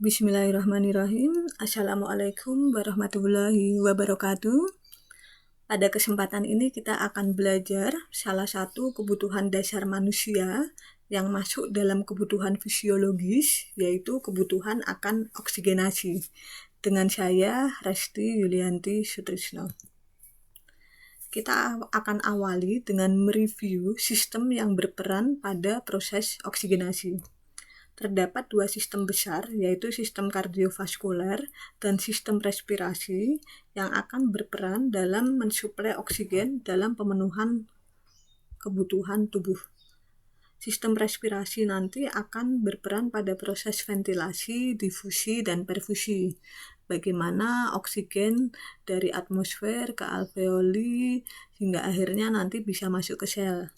Bismillahirrahmanirrahim. Assalamualaikum warahmatullahi wabarakatuh. Pada kesempatan ini kita akan belajar salah satu kebutuhan dasar manusia yang masuk dalam kebutuhan fisiologis, yaitu kebutuhan akan oksigenasi. Dengan saya, Resti Yulianti Sutrisno. Kita akan awali dengan mereview sistem yang berperan pada proses oksigenasi. Terdapat dua sistem besar, yaitu sistem kardiovaskuler dan sistem respirasi yang akan berperan dalam mensuplai oksigen dalam pemenuhan kebutuhan tubuh. Sistem respirasi nanti akan berperan pada proses ventilasi, difusi, dan perfusi. Bagaimana oksigen dari atmosfer ke alveoli hingga akhirnya nanti bisa masuk ke sel.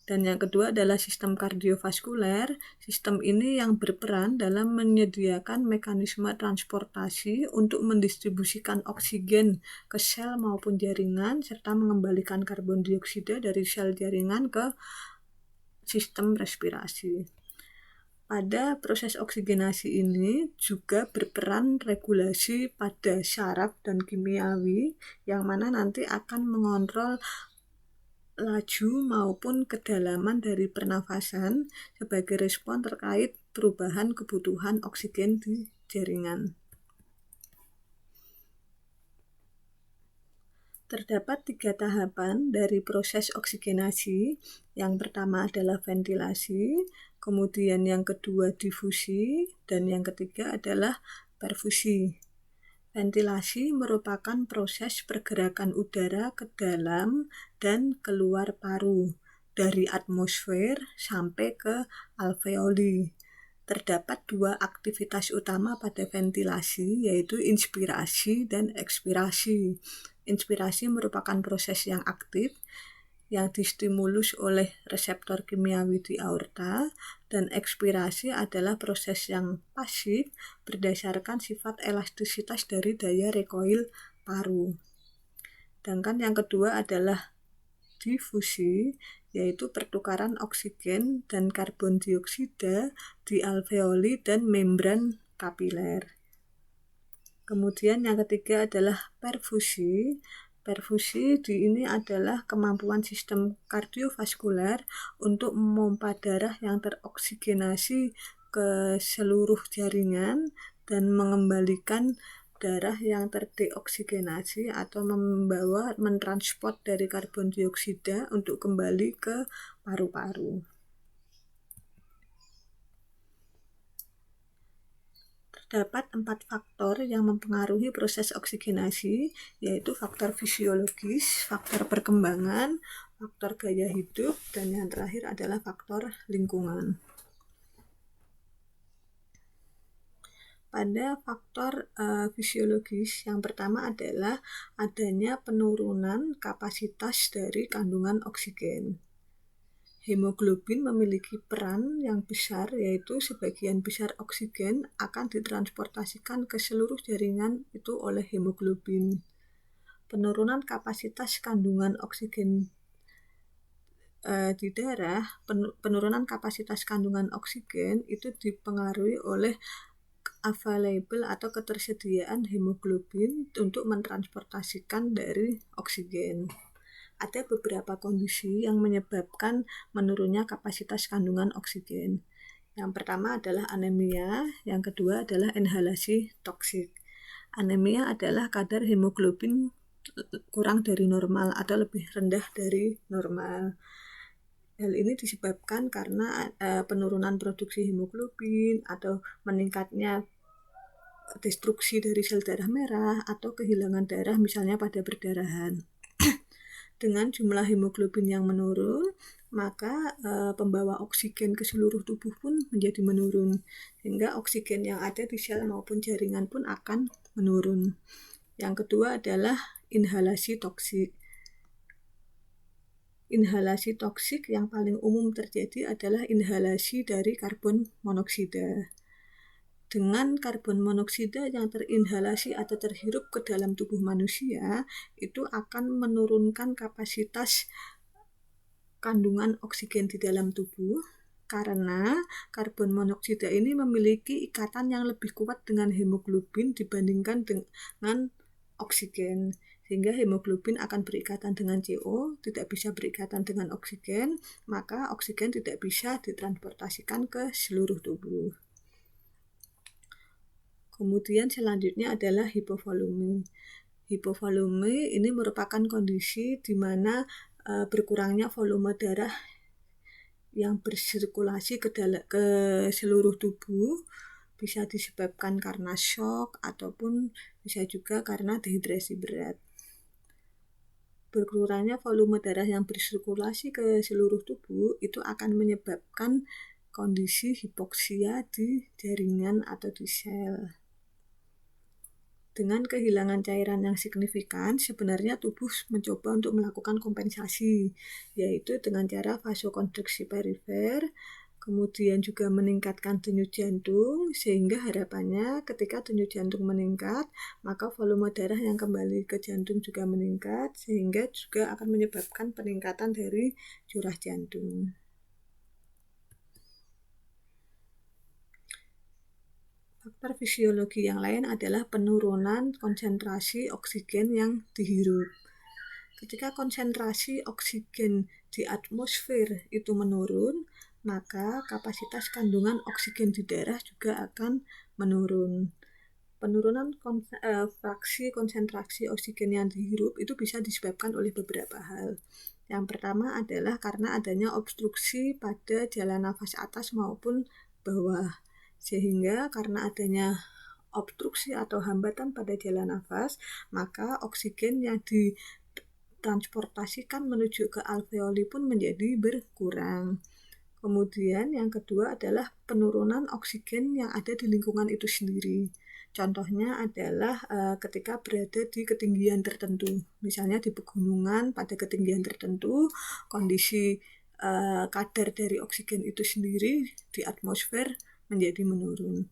Dan yang kedua adalah sistem kardiovaskuler. Sistem ini yang berperan dalam menyediakan mekanisme transportasi untuk mendistribusikan oksigen ke sel maupun jaringan, serta mengembalikan karbon dioksida dari sel jaringan ke sistem respirasi. Pada proses oksigenasi ini juga berperan regulasi pada syaraf dan kimiawi, yang mana nanti akan mengontrol laju maupun kedalaman dari pernafasan sebagai respon terkait perubahan kebutuhan oksigen di jaringan. Terdapat 3 tahapan dari proses oksigenasi. Yang pertama adalah ventilasi, kemudian yang kedua difusi, dan yang ketiga adalah perfusi. Ventilasi merupakan proses pergerakan udara ke dalam dan keluar paru, dari atmosfer sampai ke alveoli. Terdapat dua aktivitas utama pada ventilasi, yaitu inspirasi dan ekspirasi. Inspirasi merupakan proses yang aktif, yang distimulus oleh reseptor kimiawi di aorta, dan ekspirasi adalah proses yang pasif berdasarkan sifat elastisitas dari daya recoil paru. Sedangkan yang kedua adalah difusi, yaitu pertukaran oksigen dan karbon dioksida di alveoli dan membran kapiler. Kemudian yang ketiga adalah perfusi. Perfusi ini adalah kemampuan sistem kardiovaskuler untuk memompa darah yang teroksigenasi ke seluruh jaringan dan mengembalikan darah yang terdeoksigenasi atau mentransport dari karbon dioksida untuk kembali ke paru-paru. Terdapat 4 faktor yang mempengaruhi proses oksigenasi, yaitu faktor fisiologis, faktor perkembangan, faktor gaya hidup, dan yang terakhir adalah faktor lingkungan. Pada faktor fisiologis, yang pertama adalah adanya penurunan kapasitas dari kandungan oksigen. Hemoglobin memiliki peran yang besar, yaitu sebagian besar oksigen akan ditransportasikan ke seluruh jaringan itu oleh hemoglobin. Penurunan kapasitas kandungan oksigen di darah, penurunan kapasitas kandungan oksigen itu dipengaruhi oleh available atau ketersediaan hemoglobin untuk mentransportasikan dari oksigen. Ada beberapa kondisi yang menyebabkan menurunnya kapasitas kandungan oksigen. Yang pertama adalah anemia, yang kedua adalah inhalasi toksik. Anemia adalah kadar hemoglobin kurang dari normal atau lebih rendah dari normal. Hal ini disebabkan karena penurunan produksi hemoglobin atau meningkatnya destruksi dari sel darah merah atau kehilangan darah misalnya pada perdarahan. Dengan jumlah hemoglobin yang menurun, maka pembawa oksigen ke seluruh tubuh pun menjadi menurun, sehingga oksigen yang ada di sel maupun jaringan pun akan menurun. Yang kedua adalah inhalasi toksik. Inhalasi toksik yang paling umum terjadi adalah inhalasi dari karbon monoksida. Dengan karbon monoksida yang terinhalasi atau terhirup ke dalam tubuh manusia, itu akan menurunkan kapasitas kandungan oksigen di dalam tubuh, karena karbon monoksida ini memiliki ikatan yang lebih kuat dengan hemoglobin dibandingkan dengan oksigen. Sehingga hemoglobin akan berikatan dengan CO, tidak bisa berikatan dengan oksigen, maka oksigen tidak bisa ditransportasikan ke seluruh tubuh. Kemudian selanjutnya adalah hipovolume. Hipovolume ini merupakan kondisi di mana berkurangnya volume darah yang bersirkulasi ke seluruh tubuh, bisa disebabkan karena shock ataupun bisa juga karena dehidrasi berat. Berkurangnya volume darah yang bersirkulasi ke seluruh tubuh itu akan menyebabkan kondisi hipoksia di jaringan atau di sel. Dengan kehilangan cairan yang signifikan, sebenarnya tubuh mencoba untuk melakukan kompensasi, yaitu dengan cara vasokonstriksi perifer, kemudian juga meningkatkan denyut jantung, sehingga harapannya ketika denyut jantung meningkat, maka volume darah yang kembali ke jantung juga meningkat, sehingga juga akan menyebabkan peningkatan dari curah jantung. Faktor fisiologi yang lain adalah penurunan konsentrasi oksigen yang dihirup. Ketika konsentrasi oksigen di atmosfer itu menurun, maka kapasitas kandungan oksigen di darah juga akan menurun. Penurunan fraksi konsentrasi oksigen yang dihirup itu bisa disebabkan oleh beberapa hal. Yang pertama adalah karena adanya obstruksi pada jalan nafas atas maupun bawah. Sehingga karena adanya obstruksi atau hambatan pada jalan nafas, maka oksigen yang ditransportasikan menuju ke alveoli pun menjadi berkurang. Kemudian yang kedua adalah penurunan oksigen yang ada di lingkungan itu sendiri. Contohnya adalah ketika berada di ketinggian tertentu, misalnya di pegunungan pada ketinggian tertentu, kondisi kadar dari oksigen itu sendiri di atmosfer menjadi menurun.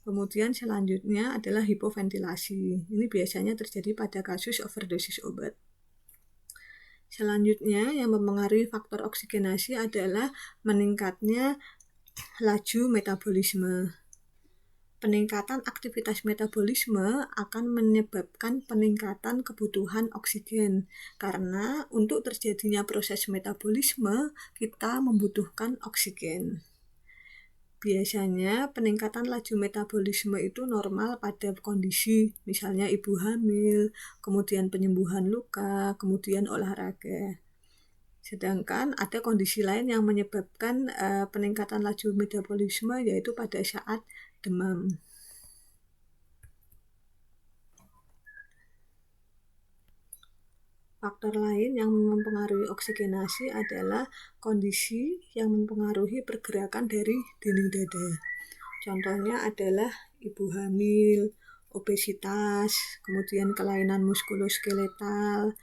Kemudian selanjutnya adalah hipoventilasi. Ini biasanya terjadi pada kasus overdosis obat. Selanjutnya yang mempengaruhi faktor oksigenasi adalah meningkatnya laju metabolisme. Peningkatan aktivitas metabolisme akan menyebabkan peningkatan kebutuhan oksigen, karena untuk terjadinya proses metabolisme kita membutuhkan oksigen. Biasanya peningkatan laju metabolisme itu normal pada kondisi misalnya ibu hamil, kemudian penyembuhan luka, kemudian olahraga. Sedangkan ada kondisi lain yang menyebabkan peningkatan laju metabolisme, yaitu pada saat demam. Faktor lain yang mempengaruhi oksigenasi adalah kondisi yang mempengaruhi pergerakan dari dinding dada. Contohnya adalah ibu hamil, obesitas, kemudian kelainan muskuloskeletal,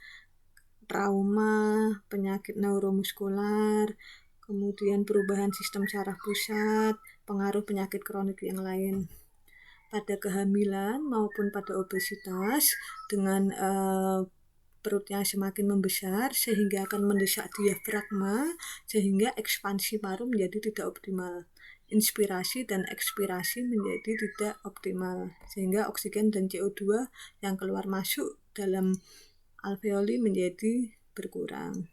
trauma, penyakit neuromuskular, kemudian perubahan sistem saraf pusat, pengaruh penyakit kronik yang lain. Pada kehamilan maupun pada obesitas dengan perutnya semakin membesar sehingga akan mendesak diafragma, sehingga ekspansi paru menjadi tidak optimal. Inspirasi dan ekspirasi menjadi tidak optimal, sehingga oksigen dan CO2 yang keluar masuk dalam alveoli menjadi berkurang.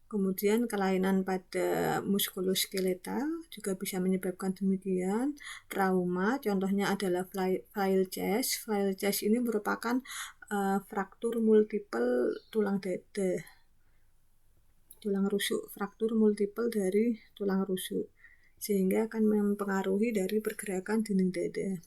Kemudian kelainan pada muskuloskeletal juga bisa menyebabkan demikian. Trauma, contohnya adalah flail chest. Flail chest ini merupakan fraktur multiple tulang dada, tulang rusuk, fraktur multiple dari tulang rusuk, sehingga akan mempengaruhi dari pergerakan dinding dada.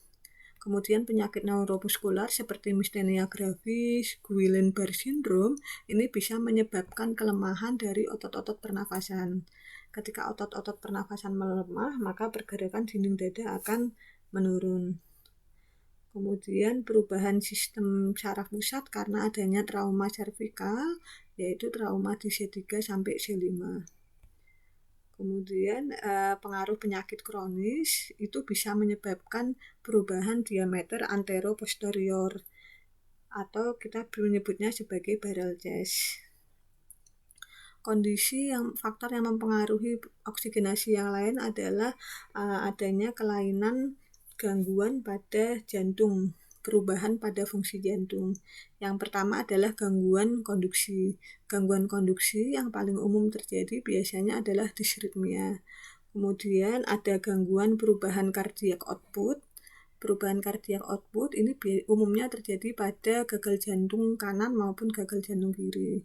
Kemudian penyakit neuromuskular seperti myasthenia gravis, Guillain-Barré syndrome ini bisa menyebabkan kelemahan dari otot-otot pernafasan. Ketika otot-otot pernafasan melemah, maka pergerakan dinding dada akan menurun. Kemudian perubahan sistem saraf pusat karena adanya trauma servikal, yaitu trauma di C3 sampai C5. Kemudian pengaruh penyakit kronis itu bisa menyebabkan perubahan diameter antero-posterior, atau kita menyebutnya sebagai barrel chest. Faktor yang mempengaruhi oksigenasi yang lain adalah adanya kelainan gangguan pada jantung, perubahan pada fungsi jantung. Yang pertama adalah gangguan konduksi. Gangguan konduksi yang paling umum terjadi biasanya adalah disritmia. Kemudian ada gangguan perubahan kardiak output. Perubahan kardiak output ini umumnya terjadi pada gagal jantung kanan maupun gagal jantung kiri.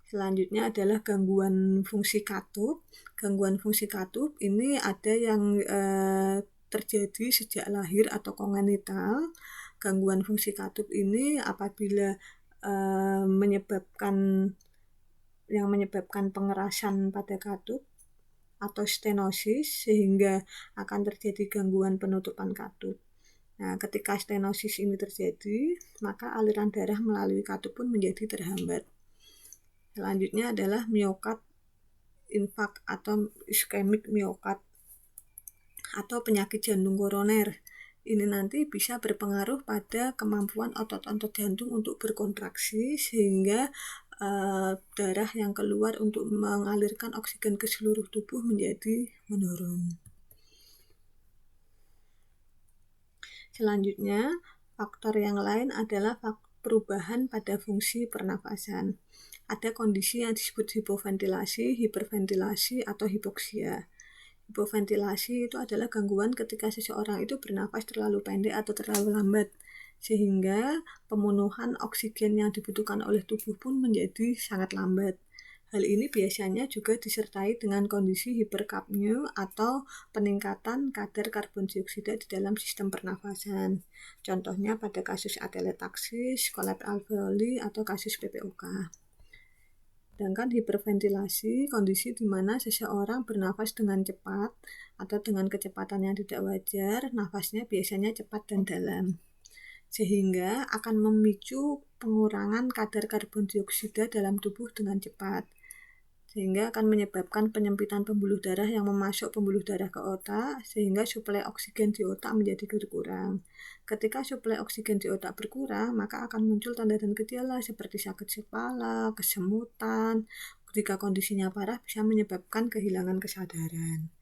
Selanjutnya adalah gangguan fungsi katup. Gangguan fungsi katup ini ada yang terjadi sejak lahir atau kongenital. Gangguan fungsi katup ini apabila menyebabkan pengerasan pada katup atau stenosis, sehingga akan terjadi gangguan penutupan katup. Nah, ketika stenosis ini terjadi, maka aliran darah melalui katup pun menjadi terhambat. Selanjutnya adalah miokard infark atau iskemik miokard atau penyakit jantung koroner. Ini nanti bisa berpengaruh pada kemampuan otot-otot jantung untuk berkontraksi, sehingga darah yang keluar untuk mengalirkan oksigen ke seluruh tubuh menjadi menurun. Selanjutnya, faktor yang lain adalah perubahan pada fungsi pernafasan. Ada kondisi yang disebut hipoventilasi, hiperventilasi, atau hipoksia. Hipoventilasi itu adalah gangguan ketika seseorang itu bernafas terlalu pendek atau terlalu lambat, sehingga pemenuhan oksigen yang dibutuhkan oleh tubuh pun menjadi sangat lambat. Hal ini biasanya juga disertai dengan kondisi hiperkapnia atau peningkatan kadar karbon dioksida di dalam sistem pernafasan. Contohnya pada kasus atelektaksis, kolaps alveoli, atau kasus PPOK. Sedangkan hiperventilasi, kondisi di mana seseorang bernafas dengan cepat atau dengan kecepatan yang tidak wajar, nafasnya biasanya cepat dan dalam, sehingga akan memicu pengurangan kadar karbon dioksida dalam tubuh dengan cepat, sehingga akan menyebabkan penyempitan pembuluh darah yang memasuk pembuluh darah ke otak, sehingga suplai oksigen di otak menjadi berkurang. Ketika suplai oksigen di otak berkurang, maka akan muncul tanda dan gejala seperti sakit kepala, kesemutan. Jika kondisinya parah, bisa menyebabkan kehilangan kesadaran.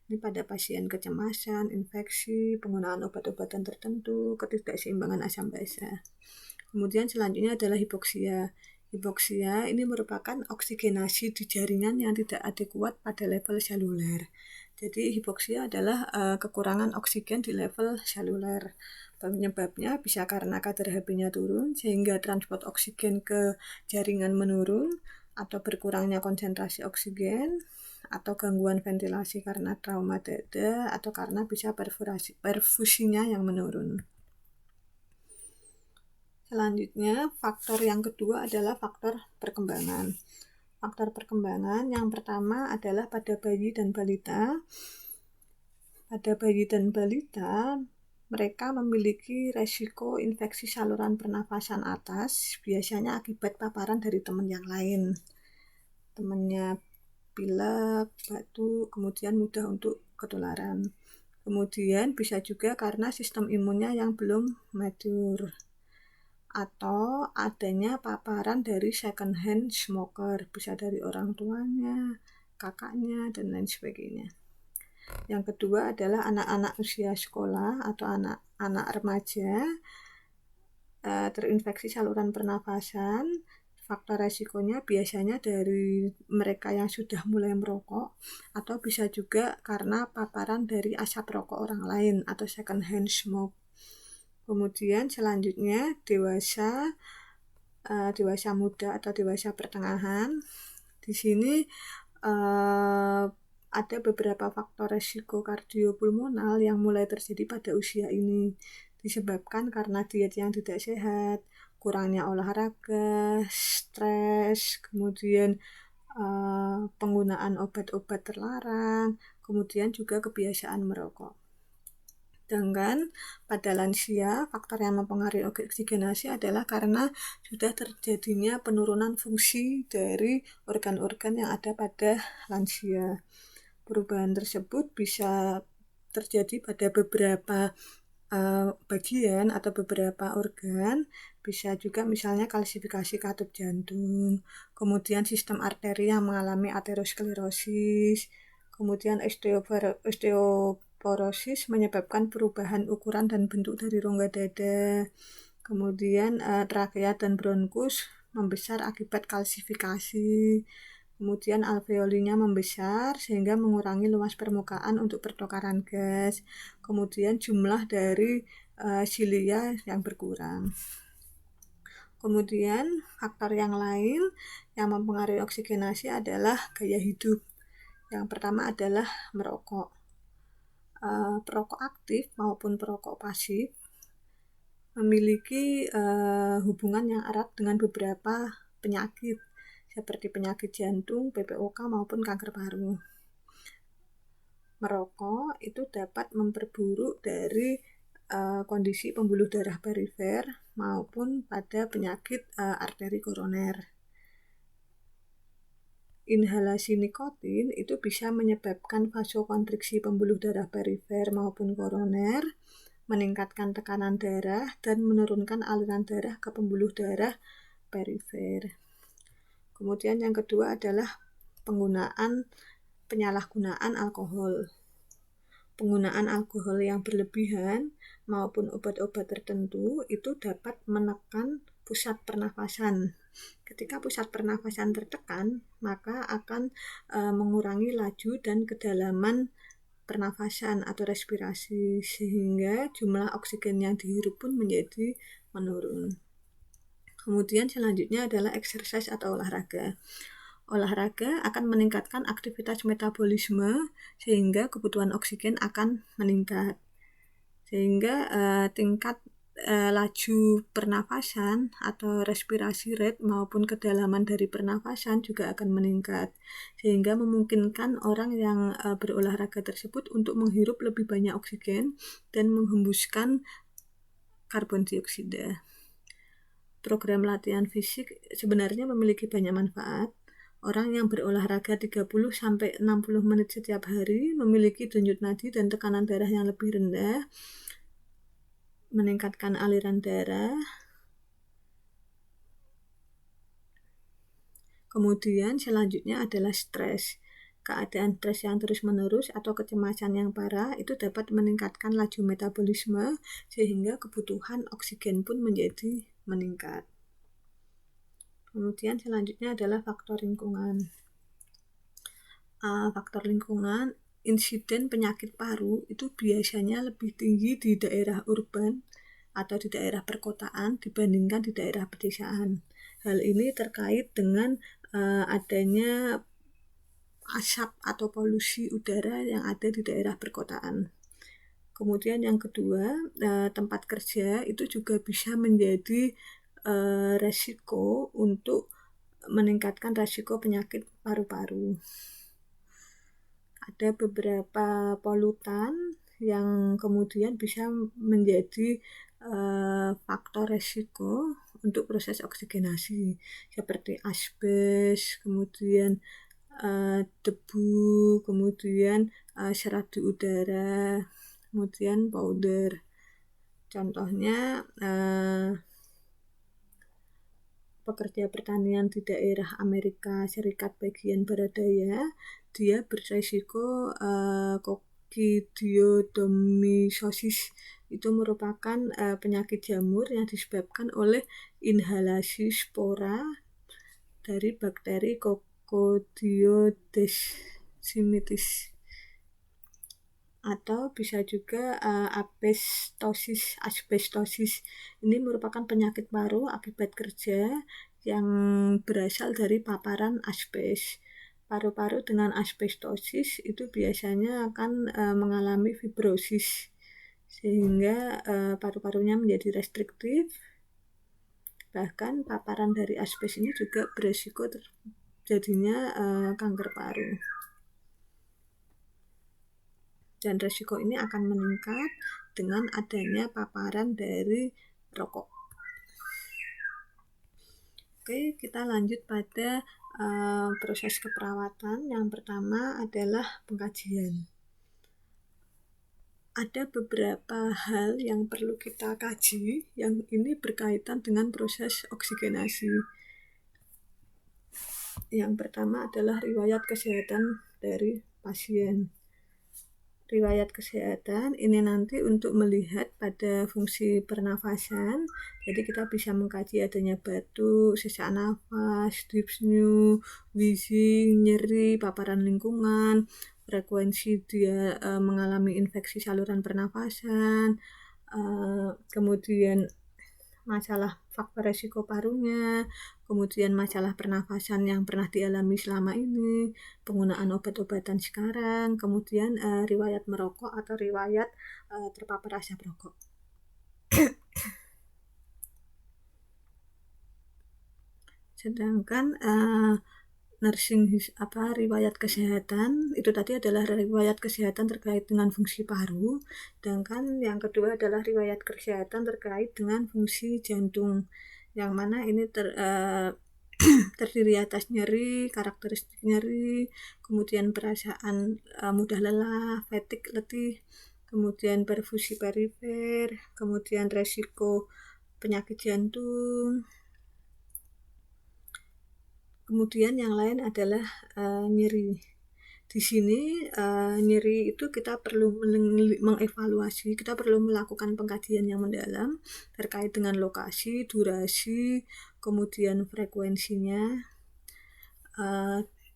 Ini pada pasien kecemasan, infeksi, penggunaan obat-obatan tertentu, ketidakseimbangan asam basa. Kemudian selanjutnya adalah hipoksia. Hipoksia ini merupakan oksigenasi di jaringan yang tidak adekuat pada level seluler. Jadi hipoksia adalah kekurangan oksigen di level seluler. Penyebabnya bisa karena kadar Hb-nya turun, sehingga transport oksigen ke jaringan menurun, atau berkurangnya konsentrasi oksigen, atau gangguan ventilasi karena trauma dada, atau karena bisa perfusinya yang menurun. Selanjutnya, faktor yang kedua adalah faktor perkembangan. Faktor perkembangan yang pertama adalah pada bayi dan balita. Pada bayi dan balita, mereka memiliki resiko infeksi saluran pernafasan atas, biasanya akibat paparan dari teman yang lain. Temannya pilek, batuk, kemudian mudah untuk ketularan. Kemudian bisa juga karena sistem imunnya yang belum mature, atau adanya paparan dari second hand smoker, bisa dari orang tuanya, kakaknya, dan lain sebagainya. Yang kedua adalah anak-anak usia sekolah atau anak-anak remaja terinfeksi saluran pernafasan. Faktor resikonya biasanya dari mereka yang sudah mulai merokok, atau bisa juga karena paparan dari asap rokok orang lain atau second hand smoke. Kemudian selanjutnya dewasa muda atau dewasa pertengahan. Di sini ada beberapa faktor resiko kardiopulmonal yang mulai terjadi pada usia ini, disebabkan karena diet yang tidak sehat, kurangnya olahraga, stres, kemudian penggunaan obat-obat terlarang, kemudian juga kebiasaan merokok. Sedangkan pada lansia, faktor yang mempengaruhi oksigenasi adalah karena sudah terjadinya penurunan fungsi dari organ-organ yang ada pada lansia. Perubahan tersebut bisa terjadi pada beberapa bagian atau beberapa organ, bisa juga misalnya kalsifikasi katup jantung, kemudian sistem arteri yang mengalami aterosklerosis, kemudian osteoporosis menyebabkan perubahan ukuran dan bentuk dari rongga dada, kemudian trakea dan bronkus membesar akibat kalsifikasi, kemudian alveolinya membesar sehingga mengurangi luas permukaan untuk pertukaran gas, kemudian jumlah dari silia yang berkurang. Kemudian faktor yang lain yang mempengaruhi oksigenasi adalah gaya hidup. Yang pertama adalah merokok. Perokok aktif maupun perokok pasif memiliki hubungan yang erat dengan beberapa penyakit seperti penyakit jantung, PPOK maupun kanker paru. Merokok itu dapat memperburuk dari kondisi pembuluh darah perifer maupun pada penyakit arteri koroner. Inhalasi nikotin itu bisa menyebabkan vasokonstriksi pembuluh darah perifer maupun koroner, meningkatkan tekanan darah, dan menurunkan aliran darah ke pembuluh darah perifer. Kemudian yang kedua adalah penyalahgunaan alkohol. Penggunaan alkohol yang berlebihan maupun obat-obat tertentu itu dapat menekan pusat pernafasan. Ketika pusat pernafasan tertekan, maka akan mengurangi laju dan kedalaman pernafasan atau respirasi, sehingga jumlah oksigen yang dihirup pun menjadi menurun. Kemudian selanjutnya adalah exercise atau olahraga. Olahraga akan meningkatkan aktivitas metabolisme sehingga kebutuhan oksigen akan meningkat. Sehingga tingkat laju pernafasan atau respirasi rate maupun kedalaman dari pernafasan juga akan meningkat. Sehingga memungkinkan orang yang berolahraga tersebut untuk menghirup lebih banyak oksigen dan menghembuskan karbon dioksida. Program latihan fisik sebenarnya memiliki banyak manfaat. Orang yang berolahraga 30-60 menit setiap hari memiliki denyut nadi dan tekanan darah yang lebih rendah, meningkatkan aliran darah. Kemudian selanjutnya adalah stres. Keadaan stres yang terus-menerus atau kecemasan yang parah itu dapat meningkatkan laju metabolisme sehingga kebutuhan oksigen pun menjadi meningkat. Kemudian selanjutnya adalah faktor lingkungan. Faktor lingkungan, insiden penyakit paru itu biasanya lebih tinggi di daerah urban atau di daerah perkotaan dibandingkan di daerah pedesaan. Hal ini terkait dengan adanya asap atau polusi udara yang ada di daerah perkotaan. Kemudian yang kedua, tempat kerja itu juga bisa menjadi resiko untuk meningkatkan resiko penyakit paru-paru. Ada beberapa polutan yang kemudian bisa menjadi faktor resiko untuk proses oksigenasi seperti asbes, kemudian debu, kemudian serat di udara, kemudian powder. Contohnya pekerja pertanian di daerah Amerika Serikat bagian barat daya, dia beresiko kokidiodomisosis. Itu merupakan penyakit jamur yang disebabkan oleh inhalasi spora dari bakteri Coccidioides atau bisa juga asbestosis. Ini merupakan penyakit paru akibat kerja yang berasal dari paparan asbes. Paru-paru dengan asbestosis itu biasanya akan mengalami fibrosis sehingga paru-parunya menjadi restriktif. Bahkan paparan dari asbes ini juga beresiko terjadinya kanker paru. Dan resiko ini akan meningkat dengan adanya paparan dari rokok. Oke, kita lanjut pada proses keperawatan. Yang pertama adalah pengkajian. ada beberapa hal yang perlu kita kaji, yang ini berkaitan dengan proses oksigenasi. Yang pertama adalah riwayat kesehatan dari pasien. Riwayat kesehatan ini nanti untuk melihat pada fungsi pernafasan. Jadi kita bisa mengkaji adanya batuk, sesak nafas, dyspnea, wheezing, nyeri, paparan lingkungan, frekuensi dia mengalami infeksi saluran pernafasan, kemudian masalah faktor resiko parunya, kemudian masalah pernafasan yang pernah dialami selama ini, penggunaan obat-obatan sekarang, kemudian riwayat merokok atau riwayat terpapar asap rokok. Sedangkan riwayat kesehatan itu tadi adalah riwayat kesehatan terkait dengan fungsi paru, sedangkan yang kedua adalah riwayat kesehatan terkait dengan fungsi jantung, yang mana ini terdiri atas nyeri, karakteristik nyeri, kemudian perasaan mudah lelah, fatigue, letih, kemudian perfusi perifer, kemudian resiko penyakit jantung. Kemudian yang lain adalah nyeri. Di sini nyeri itu kita perlu mengevaluasi, kita perlu melakukan pengkajian yang mendalam terkait dengan lokasi, durasi, kemudian frekuensinya.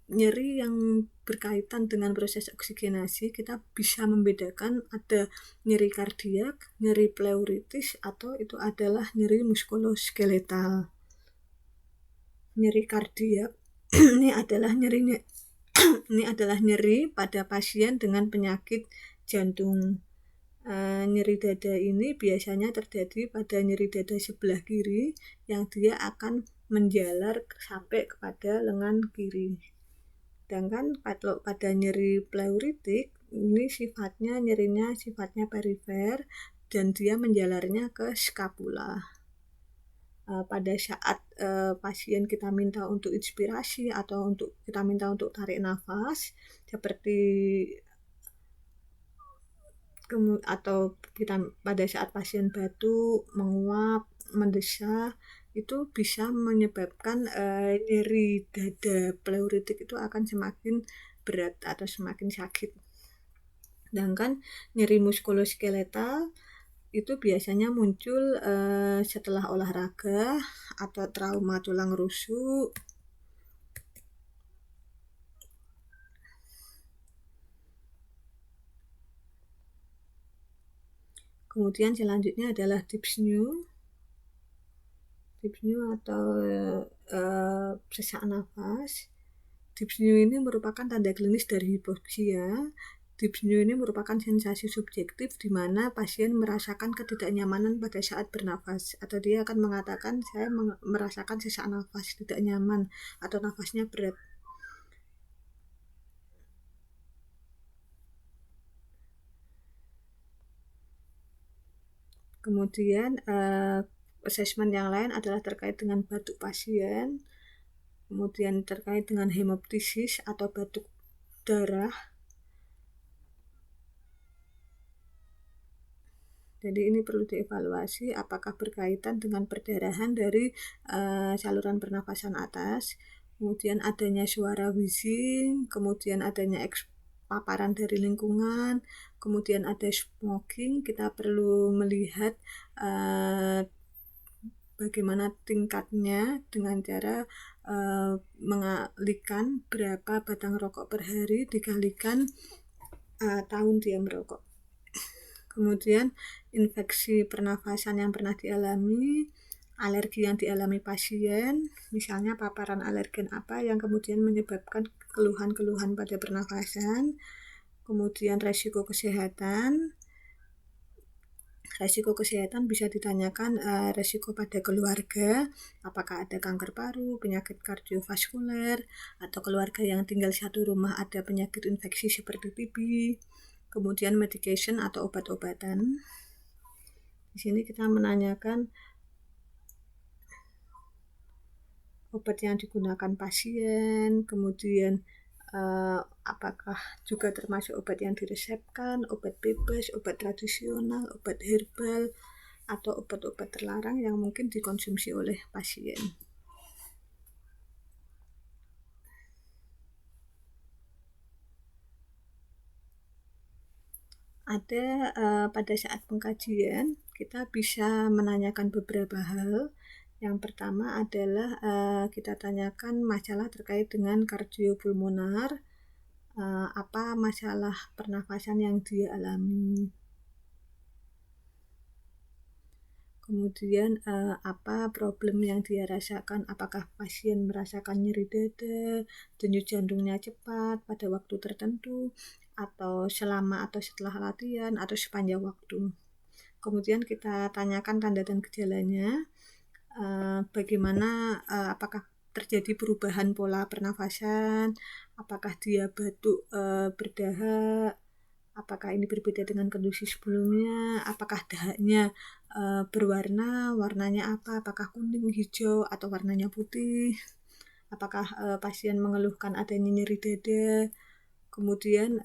Nyeri yang berkaitan dengan proses oksigenasi, kita bisa membedakan ada nyeri kardiak, nyeri pleuritis, atau itu adalah nyeri muskuloskeletal. Nyeri kardiak ini adalah nyeri pada pasien dengan penyakit jantung. Nyeri dada ini biasanya terjadi pada nyeri dada sebelah kiri yang dia akan menjalar sampai kepada lengan kiri. Sedangkan pada nyeri pleuritik ini nyerinya sifatnya perifer dan dia menjalarnya ke skapula. Pada saat pasien kita minta untuk inspirasi atau kita minta untuk tarik nafas, seperti atau kita pada saat pasien batuk, menguap, mendesah, itu bisa menyebabkan nyeri dada pleuritik itu akan semakin berat atau semakin sakit. Sedangkan nyeri muskuloskeletal itu biasanya muncul setelah olahraga atau trauma tulang rusuk. Kemudian selanjutnya adalah dyspnea atau sesak nafas. Dyspnea ini merupakan tanda klinis dari hipoksia. Dyspnea ini merupakan sensasi subjektif di mana pasien merasakan ketidaknyamanan pada saat bernafas, atau dia akan mengatakan saya merasakan sesak nafas, tidak nyaman, atau nafasnya berat. Kemudian asesmen yang lain adalah terkait dengan batuk pasien, kemudian terkait dengan hemoptisis atau batuk darah. Jadi ini perlu dievaluasi apakah berkaitan dengan perdarahan dari saluran pernafasan atas, kemudian adanya suara wheezing, kemudian adanya paparan dari lingkungan, kemudian ada smoking. Kita perlu melihat bagaimana tingkatnya dengan cara mengalihkan berapa batang rokok per hari dikalikan tahun dia merokok. Kemudian infeksi pernafasan yang pernah dialami, alergi yang dialami pasien, misalnya paparan alergen apa yang kemudian menyebabkan keluhan-keluhan pada pernafasan. Kemudian resiko kesehatan bisa ditanyakan resiko pada keluarga, apakah ada kanker paru, penyakit kardiovaskuler, atau keluarga yang tinggal satu rumah ada penyakit infeksi seperti TB. Kemudian medication atau obat-obatan. Di sini kita menanyakan obat yang digunakan pasien, kemudian apakah juga termasuk obat yang diresepkan, obat bebas, obat tradisional, obat herbal, atau obat-obat terlarang yang mungkin dikonsumsi oleh pasien. Ada pada saat pengkajian kita bisa menanyakan beberapa hal. Yang pertama adalah kita tanyakan masalah terkait dengan kardiopulmonar, apa masalah pernafasan yang dia alami. Kemudian apa problem yang dia rasakan, apakah pasien merasakan nyeri dada, denyut jantungnya cepat pada waktu tertentu, atau selama atau setelah latihan, atau sepanjang waktu. Kemudian kita tanyakan tanda dan gejalanya, bagaimana, apakah terjadi perubahan pola pernafasan, apakah dia batuk berdahak, apakah ini berbeda dengan kondisi sebelumnya, apakah dahaknya warnanya apa, apakah kuning, hijau, atau warnanya putih, apakah pasien mengeluhkan adanya nyeri dada. Kemudian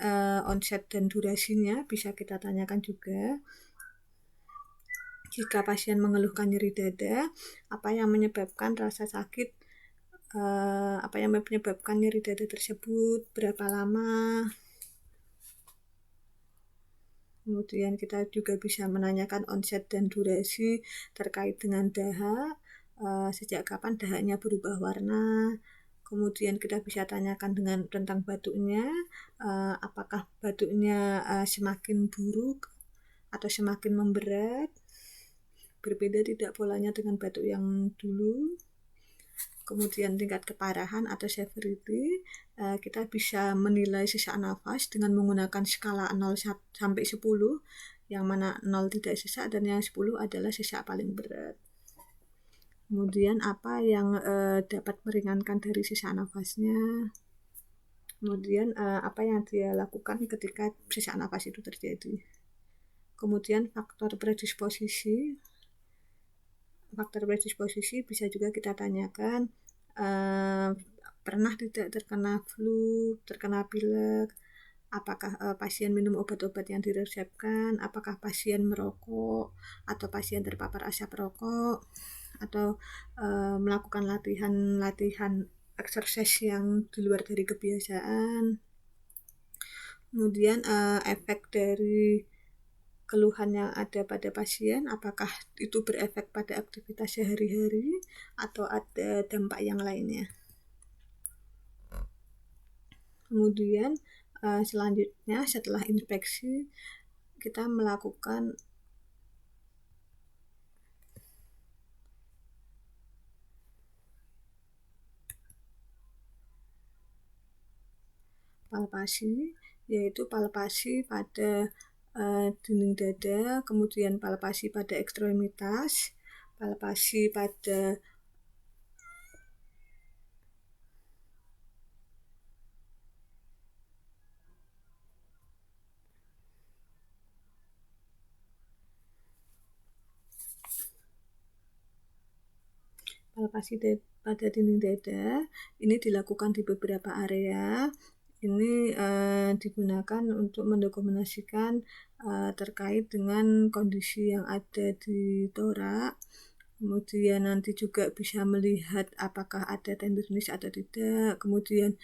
onset dan durasinya bisa kita tanyakan juga. Jika pasien mengeluhkan nyeri dada, apa yang menyebabkan rasa sakit, apa yang menyebabkan nyeri dada tersebut, berapa lama. Kemudian kita juga bisa menanyakan onset dan durasi terkait dengan dahak, sejak kapan dahaknya berubah warna. Kemudian kita bisa tanyakan tentang batuknya, apakah batuknya semakin buruk atau semakin memberat, berbeda tidak polanya dengan batuk yang dulu. Kemudian tingkat keparahan atau severity, kita bisa menilai sesak nafas dengan menggunakan skala 0 sampai 10, yang mana 0 tidak sesak dan yang 10 adalah sesak paling berat. Kemudian apa yang dapat meringankan dari sesak nafasnya. Kemudian apa yang dia lakukan ketika sesak nafas itu terjadi. Kemudian faktor predisposisi bisa juga kita tanyakan, pernah tidak terkena flu, terkena pilek, apakah pasien minum obat-obat yang diresepkan, apakah pasien merokok, atau pasien terpapar asap rokok, atau melakukan latihan exercise yang di luar dari kebiasaan. Kemudian efek dari keluhan yang ada pada pasien, apakah itu berefek pada aktivitas sehari-hari atau ada dampak yang lainnya. Kemudian selanjutnya setelah inspeksi kita melakukan palpasi, yaitu palpasi pada dinding dada, kemudian palpasi pada ekstremitas, palpasi pada pada dinding dada. Ini dilakukan di beberapa area. Ini digunakan untuk mendokumentasikan terkait dengan kondisi yang ada di torak. Kemudian nanti juga bisa melihat apakah ada tendinitis atau tidak. Kemudian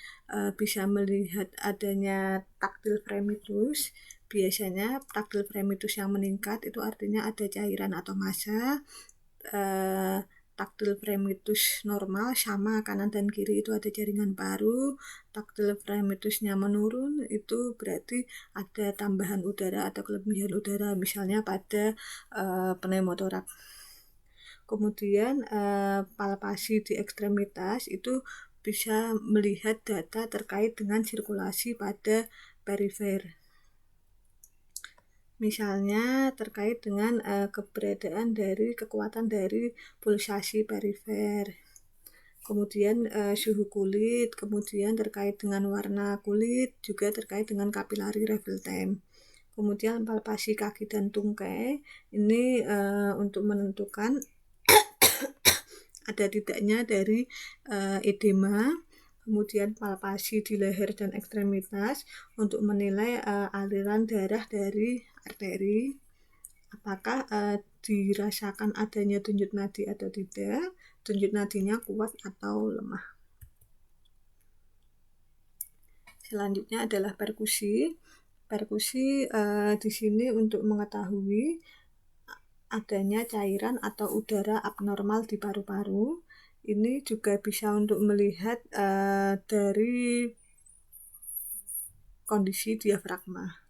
bisa melihat adanya taktil fremitus. Biasanya taktil fremitus yang meningkat itu artinya ada cairan atau massa. Taktil fremitus normal sama kanan dan kiri itu ada jaringan paru. Taktil fremitusnya menurun itu berarti ada tambahan udara atau kelebihan udara, misalnya pada pneumotoraks. Kemudian palpasi di ekstremitas itu bisa melihat data terkait dengan sirkulasi pada perifer. Misalnya terkait dengan keberadaan dari kekuatan dari pulsasi perifer. Kemudian suhu kulit, kemudian terkait dengan warna kulit, juga terkait dengan kapilari refill time. Kemudian palpasi kaki dan tungkai ini untuk menentukan ada tidaknya dari edema. kemudian palpasi di leher dan ekstremitas untuk menilai aliran darah dari arteri, apakah dirasakan adanya denyut nadi atau tidak, denyut nadinya kuat atau lemah. Selanjutnya adalah perkusi. Perkusi di sini untuk mengetahui adanya cairan atau udara abnormal di paru-paru. Ini juga bisa untuk melihat dari kondisi diafragma.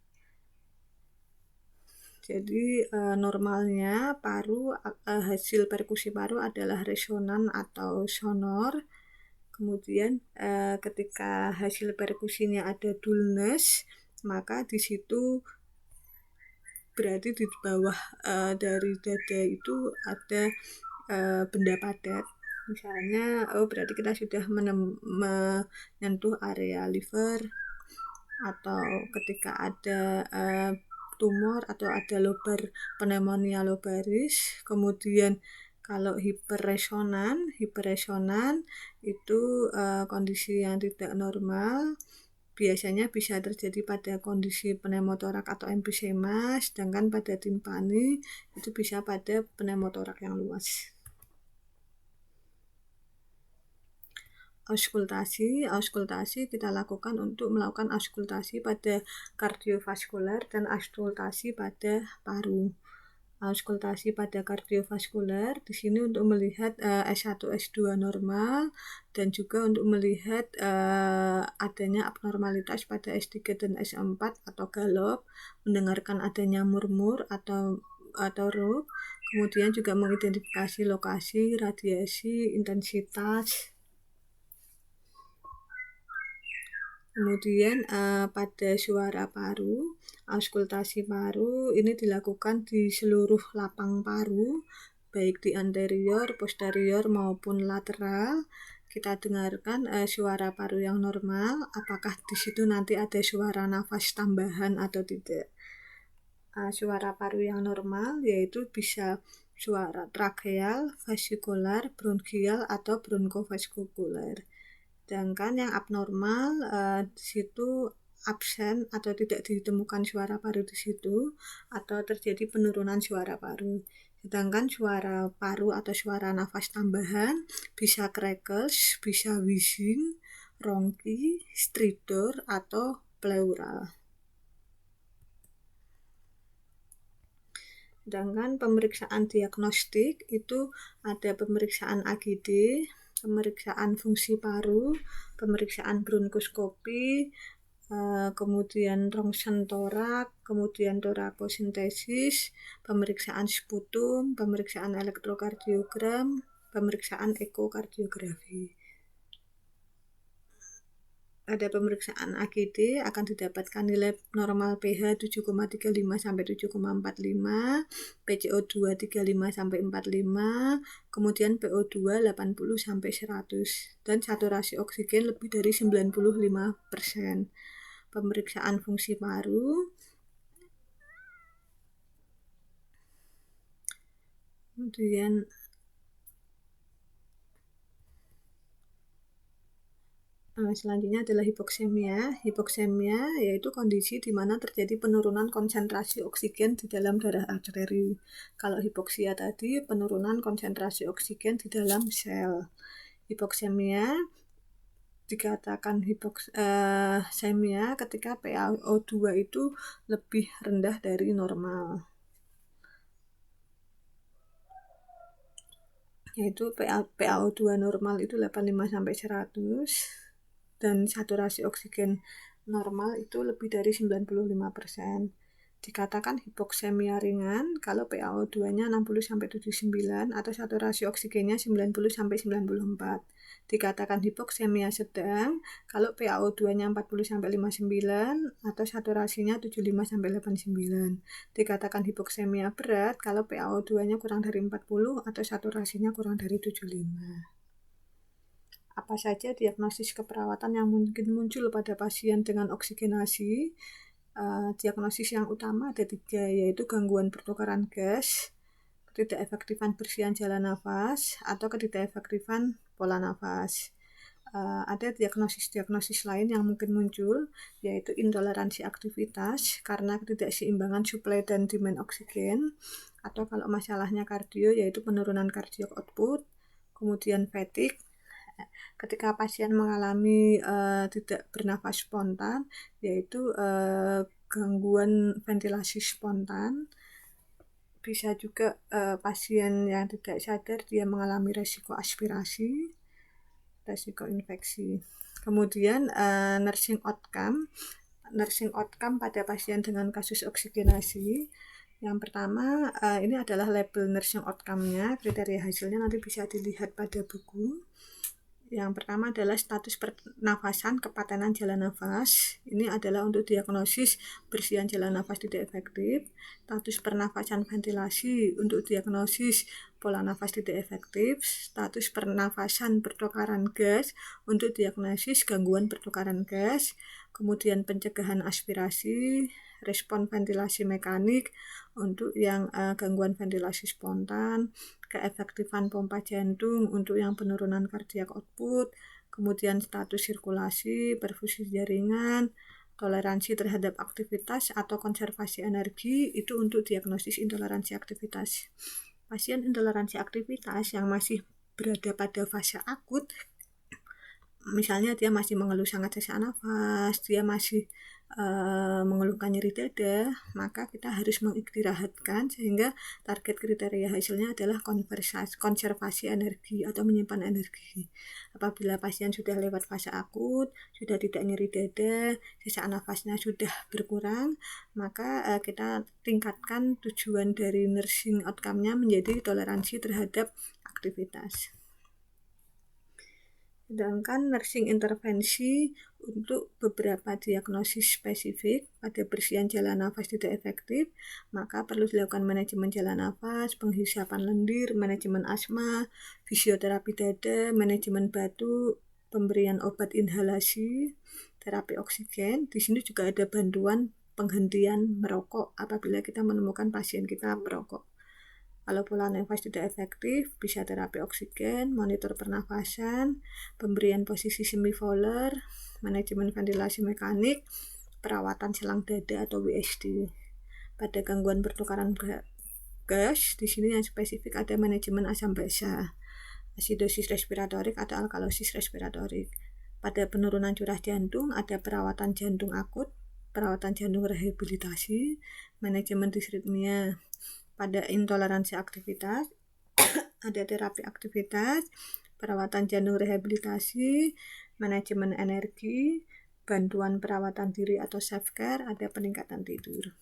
Jadi normalnya paru, hasil perkusi paru adalah resonan atau sonor. Kemudian ketika hasil perkusinya ada dullness, maka di situ berarti di bawah dari dada itu ada benda padat. Misalnya, berarti kita sudah menyentuh area liver, atau ketika ada tumor atau ada lobar pneumonia lobaris. Kemudian kalau hiperresonan itu kondisi yang tidak normal, biasanya bisa terjadi pada kondisi pneumotorak atau emfisema, sedangkan pada timpani itu bisa pada pneumotorak yang luas. Auskultasi kita lakukan untuk melakukan auskultasi pada kardiovaskular dan auskultasi pada paru. Auskultasi pada kardiovaskular di sini untuk melihat S1 S2 normal dan juga untuk melihat adanya abnormalitas pada S3 dan S4 atau galop, mendengarkan adanya murmur atau rock, kemudian juga mengidentifikasi lokasi, radiasi, intensitas. Kemudian pada suara paru, auskultasi paru ini dilakukan di seluruh lapang paru, baik di anterior, posterior maupun lateral. Kita dengarkan suara paru yang normal, apakah di situ nanti ada suara nafas tambahan atau tidak. Suara paru yang normal yaitu bisa suara tracheal, vasikular, bronkial, atau bronkofaskular. Sedangkan yang abnormal di situ absen atau tidak ditemukan suara paru di situ, atau terjadi penurunan suara paru. Sedangkan suara paru atau suara nafas tambahan bisa crackles, bisa wheezing, ronki, stridor, atau pleural. Sedangkan pemeriksaan diagnostik itu ada pemeriksaan AGD, pemeriksaan fungsi paru, pemeriksaan bronkoskopi, kemudian rongsen torak, kemudian torakosintesis, pemeriksaan sputum, pemeriksaan elektrokardiogram, pemeriksaan ekokardiografi. Pada pemeriksaan AGD akan didapatkan nilai normal pH 7,35 sampai 7,45, PCO2 35 sampai 45, kemudian PO2 80 sampai 100 dan saturasi oksigen lebih dari 95%. Pemeriksaan fungsi paru, kemudian selanjutnya adalah hipoksemia. Hipoksemia yaitu kondisi di mana terjadi penurunan konsentrasi oksigen di dalam darah arteri. Kalau hipoksia tadi penurunan konsentrasi oksigen di dalam sel. Hipoksemia dikatakan hipoksemia ketika PaO2 itu lebih rendah dari normal. Yaitu PaO2 normal itu 85 sampai 100 dan saturasi oksigen normal itu lebih dari 95%. Dikatakan hipoksemia ringan kalau PaO2-nya 60 sampai 79 atau saturasi oksigennya 90 sampai 94. Dikatakan hipoksemia sedang kalau PaO2-nya 40 sampai 59 atau saturasinya 75 sampai 89. Dikatakan hipoksemia berat kalau PaO2-nya kurang dari 40 atau saturasinya kurang dari 75. Apa saja diagnosis keperawatan yang mungkin muncul pada pasien dengan oksigenasi? Diagnosis yang utama ada 3, yaitu gangguan pertukaran gas, ketidakefektifan bersihan jalan nafas, atau ketidakefektifan pola nafas. ada diagnosis-diagnosis lain yang mungkin muncul, yaitu intoleransi aktivitas karena ketidakseimbangan suplai dan demand oksigen, atau kalau masalahnya kardio yaitu penurunan cardiac output, kemudian fatigue. Ketika pasien mengalami tidak bernafas spontan, yaitu gangguan ventilasi spontan. Bisa juga pasien yang tidak sadar dia mengalami resiko aspirasi, resiko infeksi. Kemudian nursing outcome pada pasien dengan kasus oksigenasi. Yang pertama, ini adalah label nursing outcome-nya, kriteria hasilnya nanti bisa dilihat pada buku. Yang pertama adalah status pernafasan kepatenan jalan nafas. Ini adalah untuk diagnosis bersihan jalan nafas tidak efektif. Status pernafasan ventilasi untuk diagnosis pola nafas tidak efektif. Status pernafasan pertukaran gas untuk diagnosis gangguan pertukaran gas. Kemudian pencegahan aspirasi, respon ventilasi mekanik untuk yang gangguan ventilasi spontan, keefektifan pompa jantung untuk yang penurunan cardiac output, kemudian status sirkulasi, perfusi jaringan, toleransi terhadap aktivitas atau konservasi energi, itu untuk diagnosis intoleransi aktivitas. Pasien intoleransi aktivitas yang masih berada pada fase akut, misalnya dia masih mengeluh sangat sesak nafas, dia masih mengeluhkan nyeri dada, maka kita harus mengistirahatkan sehingga target kriteria hasilnya adalah konservasi energi atau menyimpan energi. Apabila pasien sudah lewat fase akut, sudah tidak nyeri dada, sesak nafasnya sudah berkurang, maka kita tingkatkan tujuan dari nursing outcome-nya menjadi toleransi terhadap aktivitas. Sedangkan nursing intervensi untuk beberapa diagnosis spesifik pada bersihan jalan nafas tidak efektif, maka perlu dilakukan manajemen jalan nafas, penghisapan lendir, manajemen asma, fisioterapi dada, manajemen batuk, pemberian obat inhalasi, terapi oksigen. Di sini juga ada bantuan penghentian merokok apabila kita menemukan pasien kita merokok. Kalau pola nafas tidak efektif, bisa terapi oksigen, monitor pernafasan, pemberian posisi semi-fowler, manajemen ventilasi mekanik, perawatan selang dada atau WSD. Pada gangguan pertukaran gas, di sini yang spesifik ada manajemen asam basa, asidosis respiratorik atau alkalosis respiratorik. Pada penurunan curah jantung, ada perawatan jantung akut, perawatan jantung rehabilitasi, manajemen disritmia. Pada intoleransi aktivitas, ada terapi aktivitas, perawatan jantung rehabilitasi, manajemen energi, bantuan perawatan diri atau self-care, ada peningkatan tidur.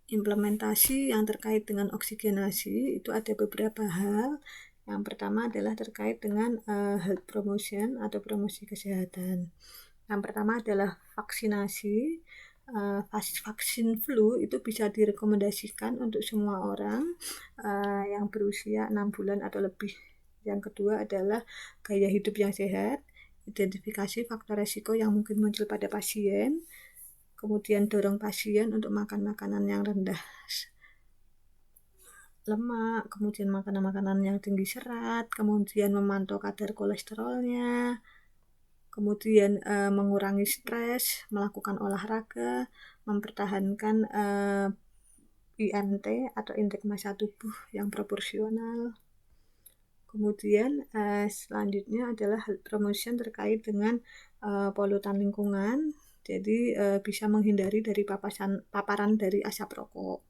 Implementasi yang terkait dengan oksigenasi itu ada beberapa hal. Yang pertama adalah terkait dengan health promotion atau promosi kesehatan. Yang pertama adalah vaksinasi. Vaksin flu itu bisa direkomendasikan untuk semua orang yang berusia 6 bulan atau lebih. Yang kedua adalah gaya hidup yang sehat, identifikasi faktor resiko yang mungkin muncul pada pasien, kemudian dorong pasien untuk makan makanan yang rendah lemak, kemudian makanan-makanan yang tinggi serat, kemudian memantau kadar kolesterolnya, kemudian mengurangi stres, melakukan olahraga, mempertahankan IMT atau indeks massa tubuh yang proporsional. Kemudian selanjutnya adalah health promotion terkait dengan polutan lingkungan, jadi bisa menghindari dari paparan dari asap rokok.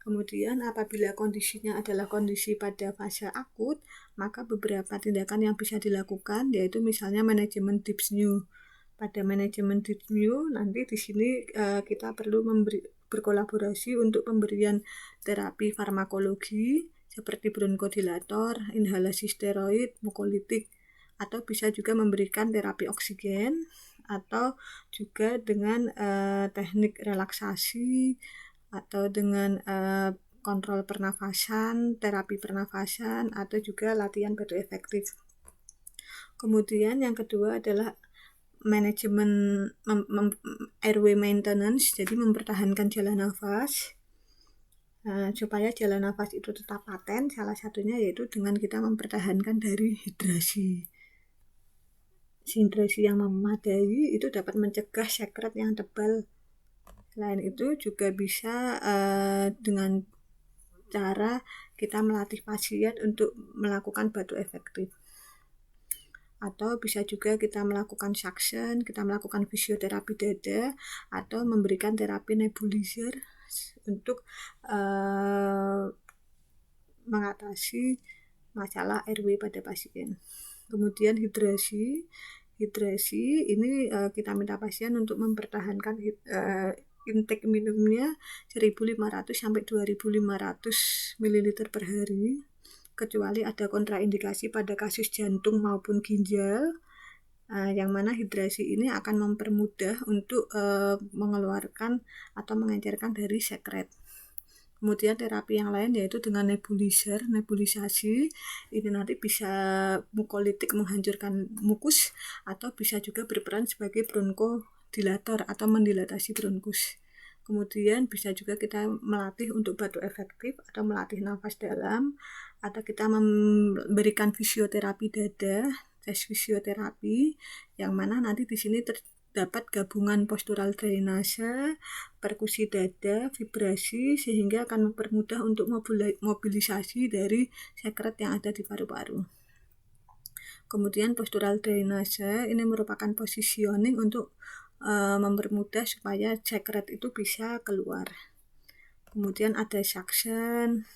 Kemudian apabila kondisinya adalah kondisi pada fase akut, maka beberapa tindakan yang bisa dilakukan yaitu misalnya manajemen dyspnea. Pada manajemen dyspnea nanti di sini kita perlu berkolaborasi untuk pemberian terapi farmakologi seperti bronkodilator, inhalasi steroid, mukolitik, atau bisa juga memberikan terapi oksigen atau juga dengan teknik relaksasi atau dengan kontrol pernafasan, terapi pernafasan, atau juga latihan batuk efektif. Kemudian yang kedua adalah manajemen airway maintenance, jadi mempertahankan jalan nafas supaya jalan nafas itu tetap paten. Salah satunya yaitu dengan kita mempertahankan dari hidrasi. hidrasi yang memadai itu dapat mencegah sekret yang tebal. Selain itu juga bisa dengan cara kita melatih pasien untuk melakukan batu efektif. Atau bisa juga kita melakukan suction, kita melakukan fisioterapi dada, atau memberikan terapi nebulizer untuk mengatasi masalah airway pada pasien. Kemudian hidrasi ini kita minta pasien untuk mempertahankan intake minumnya 1.500 sampai 2.500 ml per hari, kecuali ada kontraindikasi pada kasus jantung maupun ginjal, yang mana hidrasi ini akan mempermudah untuk mengeluarkan atau mengencerkan dari sekret. Kemudian terapi yang lain yaitu dengan nebulizer, nebulisasi. Ini nanti bisa mukolitik, menghancurkan mukus, atau bisa juga berperan sebagai bronkodilator atau mendilatasi bronkus. Kemudian bisa juga kita melatih untuk batu efektif atau melatih nafas dalam, atau kita memberikan fisioterapi dada, tes fisioterapi, yang mana nanti di sini terdapat gabungan postural drainase, perkusi dada, vibrasi, sehingga akan mempermudah untuk mobilisasi dari sekret yang ada di paru-paru. Kemudian postural drainase ini merupakan positioning untuk mempermudah supaya sekret itu bisa keluar. Kemudian ada suction,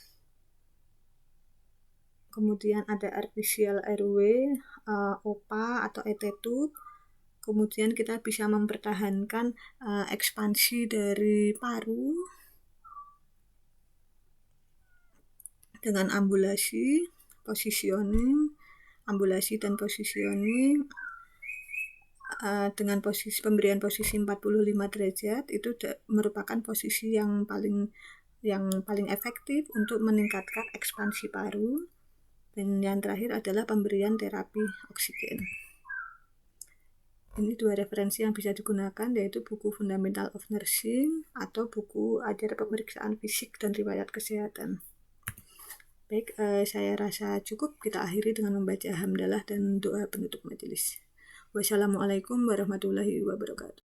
kemudian ada artificial airway, OPA atau ET tube. Kemudian kita bisa mempertahankan ekspansi dari paru dengan ambulasi, positioning, ambulasi dan positioning dengan pemberian posisi 45 derajat itu merupakan posisi yang paling efektif untuk meningkatkan ekspansi paru. Dan yang terakhir adalah pemberian terapi oksigen. Ini 2 referensi yang bisa digunakan, yaitu buku Fundamental of Nursing atau buku Ajar Pemeriksaan Fisik dan Riwayat Kesehatan. Baik, saya rasa cukup. Kita akhiri dengan membaca hamdalah dan doa penutup majelis. Wassalamualaikum warahmatullahi wabarakatuh.